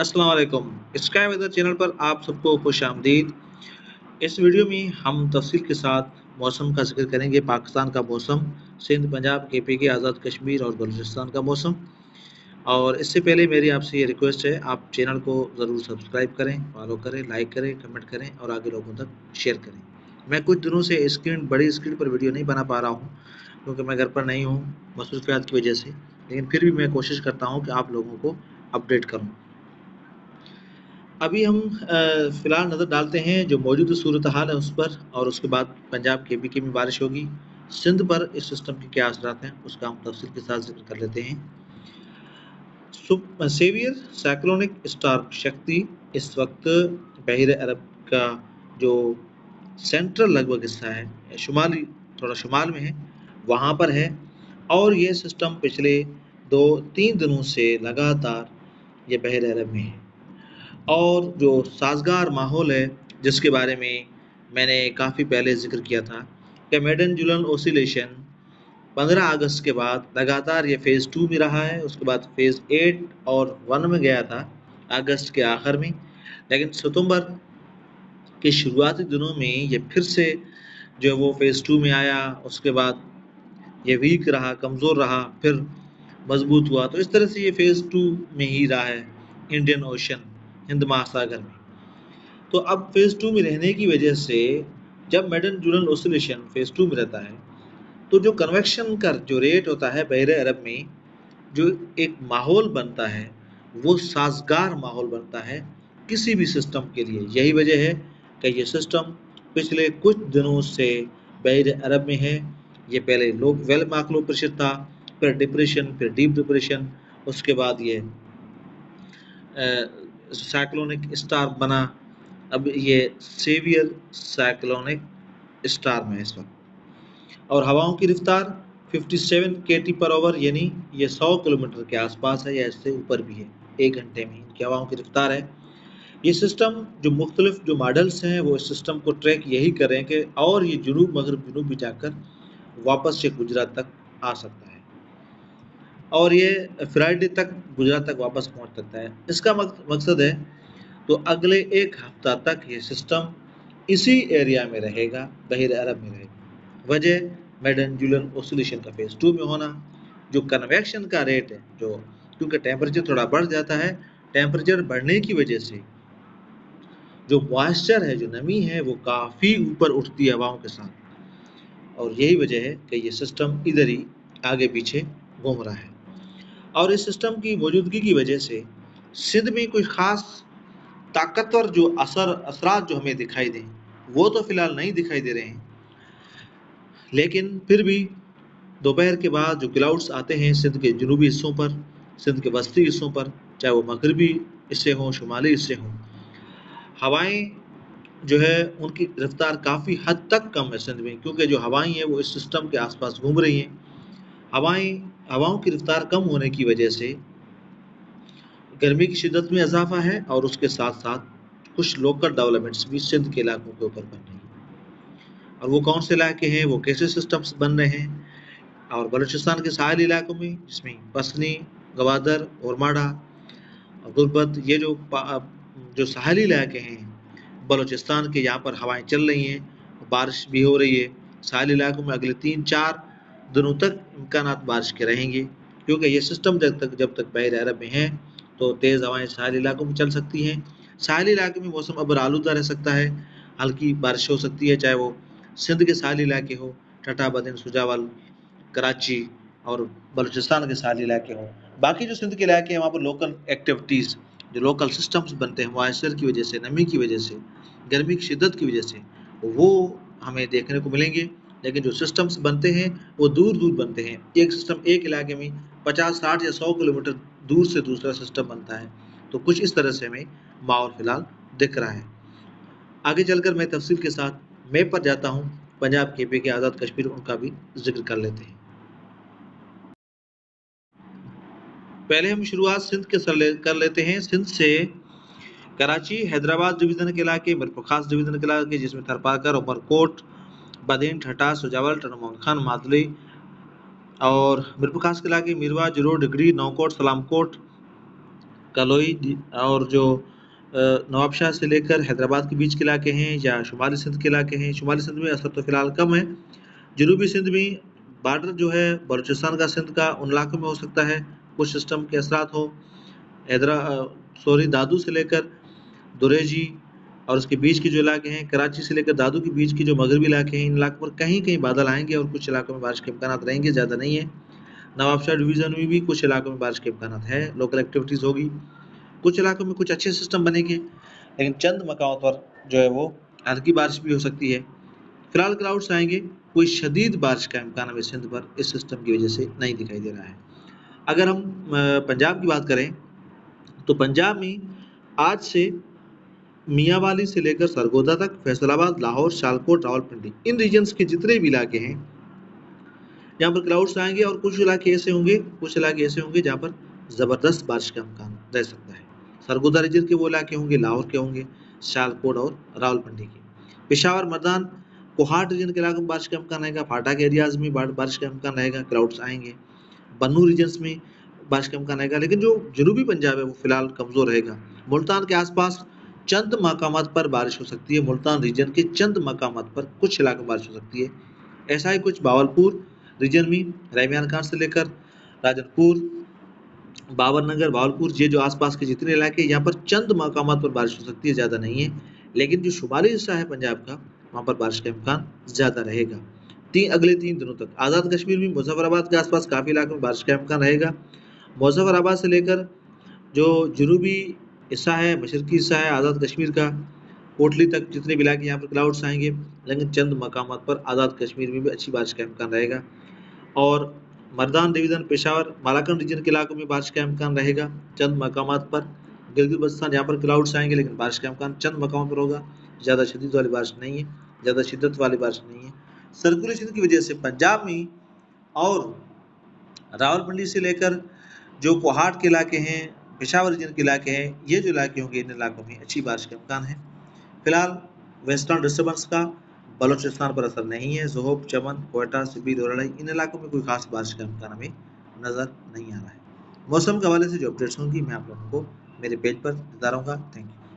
अस्सलाम वालेकुम। Sky weather channel पर आप सबको खुश आमदीद। इस वीडियो में हम तफसील के साथ मौसम का जिक्र करेंगे। पाकिस्तान का मौसम, सिंध, पंजाब, KPK, आज़ाद कश्मीर और बलूचिस्तान का मौसम। और इससे पहले मेरी आपसे ये रिक्वेस्ट है, आप चैनल को ज़रूर सब्सक्राइब करें, फॉलो करें, लाइक करें, कमेंट करें और आगे लोगों तक शेयर करें। मैं कुछ दिनों से बड़ी स्क्रीन पर वीडियो नहीं बना पा रहा हूँ क्योंकि मैं घर पर नहीं हूँ मसरूफियात की वजह से, लेकिन फिर भी मैं कोशिश करता हूँ कि आप लोगों को अपडेट करूँ। अभी हम फ़िलहाल नज़र डालते हैं जो मौजूदा सूरत हाल है उस पर, और उसके बाद पंजाब KPK में बारिश होगी। सिंध पर इस सिस्टम के क्या असरात हैं उसका हम तफसील के साथ जिक्र कर लेते हैं। सेवियर साइक्लोनिक स्टार्म शक्ति इस वक्त बहर अरब का जो सेंट्रल लगभग हिस्सा है, शुमाली थोड़ा शुमाल में है, वहाँ पर है। और ये सिस्टम पिछले 2-3 दिनों से लगातार ये बहर अरब में है। और जो साज़गार माहौल है जिसके बारे में मैंने काफ़ी पहले ज़िक्र किया था कि मेडन-जुलन ऑसिलेशन 15 अगस्त के बाद लगातार ये फ़ेज़ 2 में रहा है। उसके बाद फ़ेज़ 8 और 1 में गया था अगस्त के आखिर में, लेकिन सितंबर के शुरुआती दिनों में ये फिर से जो है वो फ़ेज़ 2 में आया। उसके बाद ये वीक रहा, कमज़ोर रहा, फिर मजबूत हुआ। तो इस तरह से ये फ़ेज़ 2 में ही रहा है इंडियन ओशन, हिंद महासागर में। तो अब फ़ेज़ 2 में रहने की वजह से जब मेडन-जुलन ऑसिलेशन फ़ेज़ 2 में रहता है, तो जो कन्वेक्शन का जो रेट होता है बहरे अरब में, जो एक माहौल बनता है, वो साज़गार माहौल बनता है किसी भी सिस्टम के लिए। यही वजह है कि ये सिस्टम पिछले कुछ दिनों से बहरे अरब में है। ये पहले वेल मार्क लो प्रेशर था, फिर डिप्रेशन, फिर डीप डिप्रेशन, उसके बाद ये साइक्लोनिक स्टार्म बना। अब ये सेवियर साइक्लोनिक स्टार्म है इस वक्त। और हवाओं की रफ्तार 57 kT/h, यानी ये 100 किलोमीटर के आसपास है या इससे ऊपर भी है। 1 घंटे में इनकी हवाओं की रफ्तार है। ये सिस्टम जो मुख्तलिफ जो मॉडल्स हैं वो इस सिस्टम को ट्रैक यही कर रहे हैं कि और ये जुनूब मगरब जुनूब भी जाकर वापस से गुजरात तक आ सकता है और ये फ्राइडे तक गुजरात तक वापस पहुंच सकता है। इसका मकसद है, तो अगले 1 हफ्ता तक ये सिस्टम इसी एरिया में रहेगा, बहरे अरब में रहेगा। वजह मेडन-जुलन ऑसिलेशन का फ़ेज़ 2 में होना, जो कन्वेक्शन का रेट है, जो क्योंकि टेम्परेचर थोड़ा बढ़ जाता है, टेम्परेचर बढ़ने की वजह से जो मॉइस्चर है, जो नमी है, वो काफ़ी ऊपर उठती है हवाओं के साथ, और यही वजह है कि ये सिस्टम इधर ही आगे-पीछे घूम रहा है। और इस सिस्टम की मौजूदगी की वजह से सिंध में कोई ख़ास ताकतवर जो असरात जो हमें दिखाई दें, वो तो फ़िलहाल नहीं दिखाई दे रहे हैं। लेकिन फिर भी दोपहर के बाद जो क्लाउड्स आते हैं सिंध के जनूबी हिस्सों पर, सिंध के वस्ती हिस्सों पर, चाहे वो मगरबी हिस्से हों, शुमाली हिस्से हों, हवाएँ जो है उनकी रफ़्तार काफ़ी हद तक कम है सिंध में, क्योंकि जो हवाएँ हैं वो इस सिस्टम के आस-पास घूम रही हैं। हवाओं की रफ़्तार कम होने की वजह से गर्मी की शिद्दत में इजाफा है और उसके साथ-साथ कुछ लोकल डेवलपमेंट्स भी सिंध के इलाकों के ऊपर बन रही हैं। और वो कौन से इलाके हैं, वो कैसे सिस्टम्स बन रहे हैं? और बलूचिस्तान के साहिली इलाकों में, जिसमें पसनी, गवादर, ओरमाड़ा और गुरबत, ये जो साहिली इलाके हैं बलूचिस्तान के, यहाँ पर हवाएँ चल रही हैं, बारिश भी हो रही है। साहिली इलाकों में अगले 3-4 दिनों तक इम्कानात बारिश के रहेंगे, क्योंकि ये सिस्टम जब तक बहरे अरब में है, तो तेज़ हवाएँ साहिली इलाकों में चल सकती हैं। साहिली इलाके में मौसम अबर आलूदा रह सकता है, हल्की बारिश हो सकती है, चाहे वो सिंध के साहिली इलाके हो, ठट्टा, बदन, सुजावल, कराची और बलूचिस्तान के साहिली इलाके हों। बाकी जो सिंध के इलाके हैं, वहाँ पर लोकल एक्टिविटीज़, जो लोकल सिस्टम्स बनते हैं मॉइस्चर की वजह से, नमी की वजह से, गर्मी की शिद्दत की वजह से, वो हमें देखने को मिलेंगे। लेकिन जो सिस्टम्स बनते हैं वो दूर-दूर बनते हैं। एक सिस्टम एक इलाके में 50, 60 या 100 किलोमीटर दूर से दूसरा सिस्टम बनता है। तो कुछ इस तरह से हमें माहौल फ़िलहाल दिख रहा है। आगे चलकर मैं तफ़सील के साथ मैप पर जाता हूँ, पंजाब, KPK, आज़ाद कश्मीर, उनका भी ज़िक्र कर लेते हैं। पहले हम शुरुआत सिंध के कर लेते हैं। सिंध से कराची, हैदराबाद डिवीज़न के इलाके, मिरपुर डिवीज़न के इलाके, जिसमें थरपारकर, उमरकोट, बदेन, ठट्टा, सुजावल, टनमोन खान, मादली और मिरपुर के इलाके मीरवा, जरोड़, डिगरी, नौकोट, सलामकोट, कलोई और जो नवाबशाह से लेकर हैदराबाद के बीच के इलाके हैं या शुमाली सिंध के इलाके हैं। शुमाली सिंध में असर तो फिलहाल कम है। जनूबी सिंध में बॉर्डर जो है बलूचिस्तान का, सिंध का, उन इलाकों में हो सकता है कुछ सिस्टम के असरात हो। दादू से लेकर दुरेजी और उसके बीच के जो इलाके हैं, कराची से लेकर दादू के बीच के जो मगरबी इलाके हैं, इन इलाकों पर कहीं कहीं बादल आएंगे और कुछ इलाकों में बारिश के इम्कान रहेंगे, ज़्यादा नहीं है। नवाबशाह डिवीज़न में भी कुछ इलाकों में बारिश के इम्कान है, लोकल एक्टिविटीज़ होगी। कुछ इलाकों में कुछ अच्छे सिस्टम बनेंगे, लेकिन चंद मकामों पर जो है वो हल्की बारिश भी हो सकती है। फिलहाल क्लाउड्स आएंगे, कोई शदीद बारिश का इम्कान हमें सिंध पर इस सिस्टम की वजह से नहीं दिखाई दे रहा है। अगर हम पंजाब की बात करें तो पंजाब में आज से मियांवाली से लेकर सरगोदा तक, फैसलाबाद, लाहौर, सियालकोट, रावलपिंडी, इन रीजन्स के जितने भी इलाके हैं यहाँ पर क्लाउड्स आएंगे और कुछ इलाके ऐसे होंगे जहाँ पर ज़बरदस्त बारिश का इम्कान रह सकता है। सरगोदा रीजन के वो इलाके होंगे, लाहौर के होंगे, सियालकोट और रावलपिंडी के। पेशावर, मर्दान, कोहाट रीजन के इलाकों में बारिश का इम्कान रहेगा। फाटा के एरियाज में बारिश का इम्कान रहेगा, क्लाउड्स आएंगे। बन्नू रीजन्स में बारिश का इम्कान रहेगा, लेकिन जो जनूबी पंजाब है वो फिलहाल कमज़ोर रहेगा। मुल्तान के आसपास चंद मकामात पर बारिश हो सकती है। मुल्तान रीजन के चंद मकामात पर कुछ इलाकों में बारिश हो सकती है। ऐसा ही कुछ बावलपुर रीजन में, रैमियान खान से लेकर राजनपुर, बाबरनगर, बावलपुर, ये जो आसपास के जितने इलाके यहाँ पर चंद मकामात पर बारिश हो सकती है, ज़्यादा नहीं है। लेकिन जो शुमाली हिस्सा है पंजाब का, वहाँ पर बारिश का इम्कान ज़्यादा रहेगा। अगले 3 दिनों तक आज़ाद कश्मीर में मुजफ्फराबाद के आसपास काफ़ी इलाकों में बारिश का इम्कान रहेगा। मुजफ्फराबाद से लेकर जो जनूबी हिस्सा है, मशरकी हिस्सा है आज़ाद कश्मीर का, कोटली तक जितने भी इलाके यहाँ पर क्लाउड्स आएंगे, लेकिन चंद मकामात पर आज़ाद कश्मीर में भी अच्छी बारिश का इम्कान रहेगा। और मर्दान डिवीज़न, पेशावर, मालाकंड रीजन के इलाकों में बारिश का इम्कान रहेगा चंद मकामात पर। गिलगित बल्तिस्तान, यहाँ पर क्लाउड्स आएंगे, लेकिन बारिश का इम्कान चंद मकामों पर होगा, ज़्यादा शदीद वाली बारिश नहीं है, ज़्यादा शिद्दत वाली बारिश नहीं है। सर्कुलेशन की वजह से पंजाब में और रावलपिंडी से लेकर जो कोहाट के इलाके हैं, पेशावर रीजन के इलाके हैं, ये जो इलाके होंगे, इन इलाकों में अच्छी बारिश का इम्कान है। फिलहाल वेस्टर्न डिस्टर्बेंस का बलूचिस्तान पर असर नहीं है। ज़ोहोब, चमन, क्वेटा, सिबी, दोरई, इन इलाकों में कोई खास बारिश का इम्कान हमें नज़र नहीं आ रहा है। मौसम के हवाले से जो अपडेट्स होंगी मैं आप लोगों को मेरे पेज पर देता रहूँगा। Thank you.